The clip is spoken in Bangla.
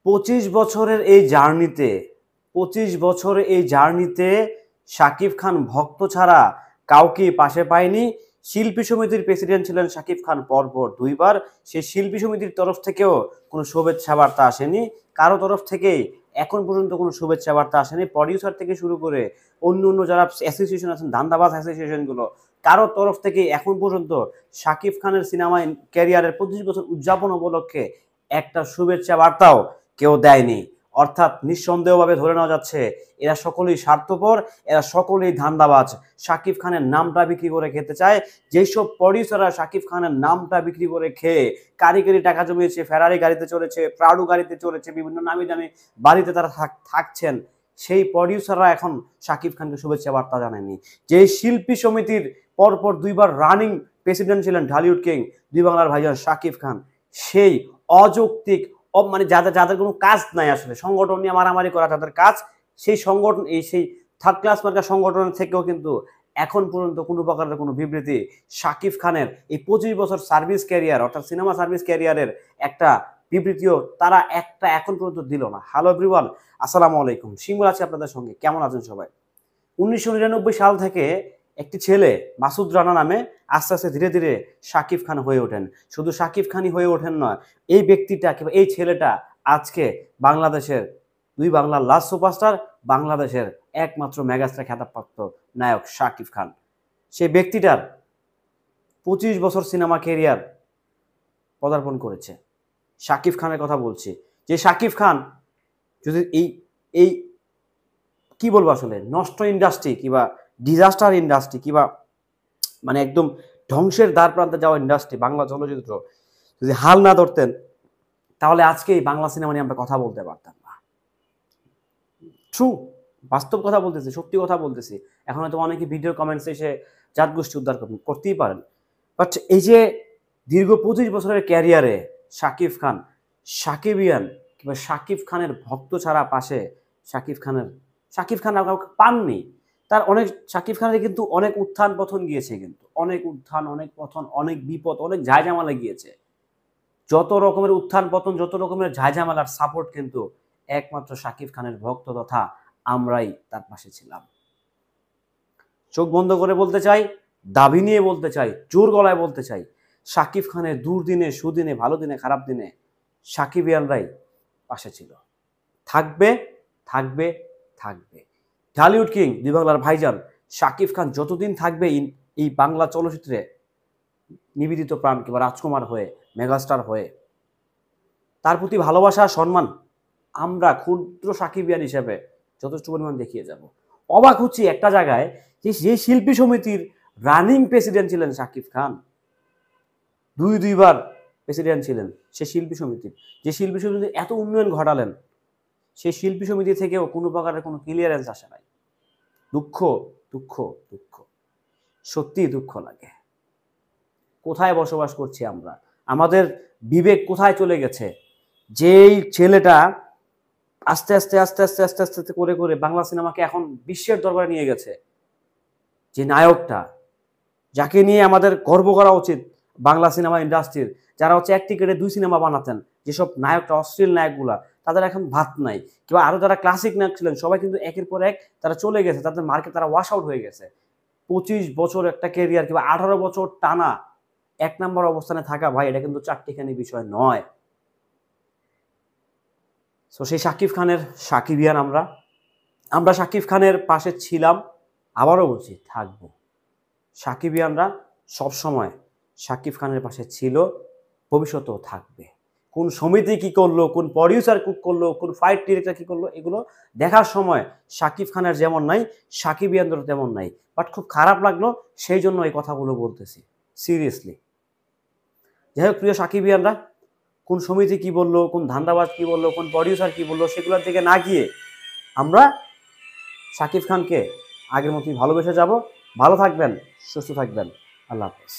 25 বছরের এই জার্নিতে 25 বছরের এই জার্নিতে শাকিব খান ভক্ত ছাড়া কাউকে পাশে পায়নি। শিল্পী সমিতির প্রেসিডেন্ট ছিলেন শাকিব খান পরপর 2বার। সেই শিল্পী সমিতির তরফ থেকেও কোনো শুভেচ্ছা বার্তা আসেনি, কারো তরফ থেকেই এখন পর্যন্ত কোনো শুভেচ্ছা বার্তা আসেনি। প্রডিউসার থেকে শুরু করে অন্য অন্য যারা অ্যাসোসিয়েশন আছেন, ধান্দাবাজ অ্যাসোসিয়েশনগুলো, কারো তরফ থেকে এখন পর্যন্ত শাকিব খানের সিনেমা ক্যারিয়ারের 25 বছর উদযাপন উপলক্ষে একটা শুভেচ্ছা বার্তাও কেউ দেয়নি। অর্থাৎ নিঃসন্দেহভাবে ধরে নেওয়া যাচ্ছে এরা সকলেই স্বার্থপর, এরা সকলেই ধান্দাবাজ। শাকিব খানের নামটা বিক্রি করে খেতে চায়। যেসব প্রডিউসাররা শাকিব খানের নামটা বিক্রি করে খেয়ে কারিগরি টাকা জমিয়েছে, ফেরারি গাড়িতে চলেছে, প্রাডো গাড়িতে চলেছে, বিভিন্ন নামি দামি বাড়িতে তারা থাকছেন, সেই প্রডিউসাররা এখন শাকিব খানকে শুভেচ্ছা বার্তা জানায়নি। যে শিল্পী সমিতির পরপর 2বার রানিং প্রেসিডেন্ট ছিলেন ঢালিউড কিং, দুই বাংলার ভাইজান শাকিব খান, সেই অযৌক্তিক মানে যাদের কোনো কাজ নাই, আসলে সংগঠন নিয়ে মারামারি করা যাদের কাজ, সেই সংগঠন সেই থার্ড ক্লাস মার্কা সংগঠনের থেকেও কিন্তু এখন পর্যন্ত কোনো প্রকারের কোনো বিবৃতি শাকিব খানের এই 25 বছর সার্ভিস ক্যারিয়ার অর্থাৎ সিনেমা সার্ভিস ক্যারিয়ারের একটা বিবৃতিও তারা একটা এখন পর্যন্ত দিল না। হ্যালো এভরিওয়ান, আসসালামু আলাইকুম, শিমুল আছি আপনাদের সঙ্গে। কেমন আছেন সবাই? 1999 সাল থেকে একটি ছেলে মাসুদ রানা নামে আস্তে আস্তে ধীরে ধীরে শাকিব খান হয়ে ওঠেন। শুধু শাকিব খানই হয়ে ওঠেন নয়, এই ব্যক্তিটা কিংবা এই ছেলেটা আজকে বাংলাদেশের দুই বাংলার লাস্ট সুপারস্টার, বাংলাদেশের একমাত্র মেগাস্টার খেতাবপ্রাপ্ত নায়ক শাকিব খান। সেই ব্যক্তিটার 25 বছর সিনেমা ক্যারিয়ার পদার্পণ করেছে। শাকিব খানের কথা বলছি, যে শাকিব খান যদি এই কি বলবো আসলে নষ্ট ইন্ডাস্ট্রি কিংবা ডিজাস্টার ইন্ডাস্ট্রি কিংবা মানে একদম ধ্বংসের দ্বার প্রান্তে যাওয়া ইন্ডাস্ট্রি বাংলা চলচ্চিত্র যদি হাল না ধরতেন, তাহলে আজকে এই বাংলা সিনেমা নিয়ে আমরা কথা বলতে পারতাম না। ট্রু, বাস্তব কথা বলতেছি, সত্যি কথা বলতেছি। এখন হয়তো অনেকে ভিডিও কমেন্টসে এসে জাত গোষ্ঠী উদ্ধার করতেই পারেন, বাট এই যে দীর্ঘ 25 বছরের ক্যারিয়ারে শাকিব খান, সাকিবিয়ান কিংবা শাকিব খানের ভক্ত ছাড়া পাশে শাকিব খান কাউকে পাননি। তার অনেক শাকিব খানের কিন্তু অনেক উত্থান পতন গিয়েছে, কিন্তু অনেক উত্থান, অনেক পতন, অনেক বিপদ, অনেক ঝাঁঝামেলা গিয়েছে। যত রকমের উত্থান পতন, যত রকমের ঝাঁঝামেলার সাপোর্ট কিন্তু একমাত্র শাকিব খানের ভক্ত তথা আমরাই তার পাশে ছিলাম। চোখ বন্ধ করে বলতে চাই, দাবি নিয়ে বলতে চাই, জোর গলায় বলতে চাই, শাকিব খানের দুর্দিনে সুদিনে, ভালো দিনে খারাপ দিনে সাকিবিয়ানরাই পাশে ছিল, থাকবে থাকবে থাকবে। ঢালিউড কিং, দুই বাংলার ভাইজান শাকিব খান যতদিন থাকবে এই বাংলা চলচ্চিত্রে নিবেদিত প্রাণ কিংবা রাজকুমার হয়ে, মেগাস্টার হয়ে, তার প্রতি ভালোবাসা সম্মান আমরা ক্ষুদ্র সাকিবিয়ান হিসেবে যথেষ্ট পরিমাণ দেখিয়ে যাব। অবাক হচ্ছি একটা জায়গায়, যে শিল্পী সমিতির রানিং প্রেসিডেন্ট ছিলেন শাকিব খান, দুইবার প্রেসিডেন্ট ছিলেন সে শিল্পী সমিতির, যে শিল্পী সমিতির এত উন্নয়ন ঘটালেন, সেই শিল্পী সমিতি থেকেও কোনো প্রকারের কোনো ক্লিয়ারেন্স আসে নাই। দুঃখ দুঃখ দুঃখ, সত্যি দুঃখ লাগে। কোথায় বসবাস করছি আমরা? আমাদের বিবেক কোথায় চলে গেছে? যেই ছেলেটা আস্তে আস্তে আস্তে আস্তে আস্তে আস্তে আস্তে করে করে বাংলা সিনেমাকে এখন বিশ্বের দরবারে নিয়ে গেছে, যে নায়কটা, যাকে নিয়ে আমাদের গর্ব করা উচিত বাংলা সিনেমা ইন্ডাস্ট্রির, যারা হচ্ছে এক টিকেটে 2 সিনেমা বানাতেন, যেসব নায়কটা অশ্লীল নায়কগুলা, তাদের এখন ভাত নাই। কিংবা আরো যারা ক্লাসিক নায়ক ছিলেন সবাই কিন্তু একের পর এক তারা চলে গেছে, তাদের মার্কেট তারা ওয়াশ আউট হয়ে গেছে। 25 বছর একটা ক্যারিয়ার কিংবা 18 বছর টানা 1 নম্বর অবস্থানে থাকা, ভাই এটা কিন্তু চারটিখানি বিষয় নয়। সো সেই শাকিব খানের সাকিবিয়ান আমরা শাকিব খানের পাশে ছিলাম, আবারও বলছি থাকবো। সাকিবিয়ানরা সবসময় শাকিব খানের পাশে ছিল, ভবিষ্যতেও থাকবে। কোন সমিতি কি করলো, কোন প্রডিউসার কি করলো, কোন ফাইট ডিরেক্টর কি করলো, এগুলো দেখার সময় শাকিব খানের যেমন নাই, সাকিবিয়ানদের তেমন নাই। বাট খুব খারাপ লাগলো, সেই জন্য এই কথাগুলো বলতেছি সিরিয়াসলি। যাই হোক প্রিয় সাকিবিয়ানরা, কোন সমিতি কি বললো, কোন ধান্দাবাজ কি বললো, কোন প্রডিউসার কি বললো, সেগুলোর দিকে না গিয়ে আমরা শাকিব খানকে আগের মতোই ভালোবেসে যাব। ভালো থাকবেন, সুস্থ থাকবেন, আল্লাহ হাফেজ।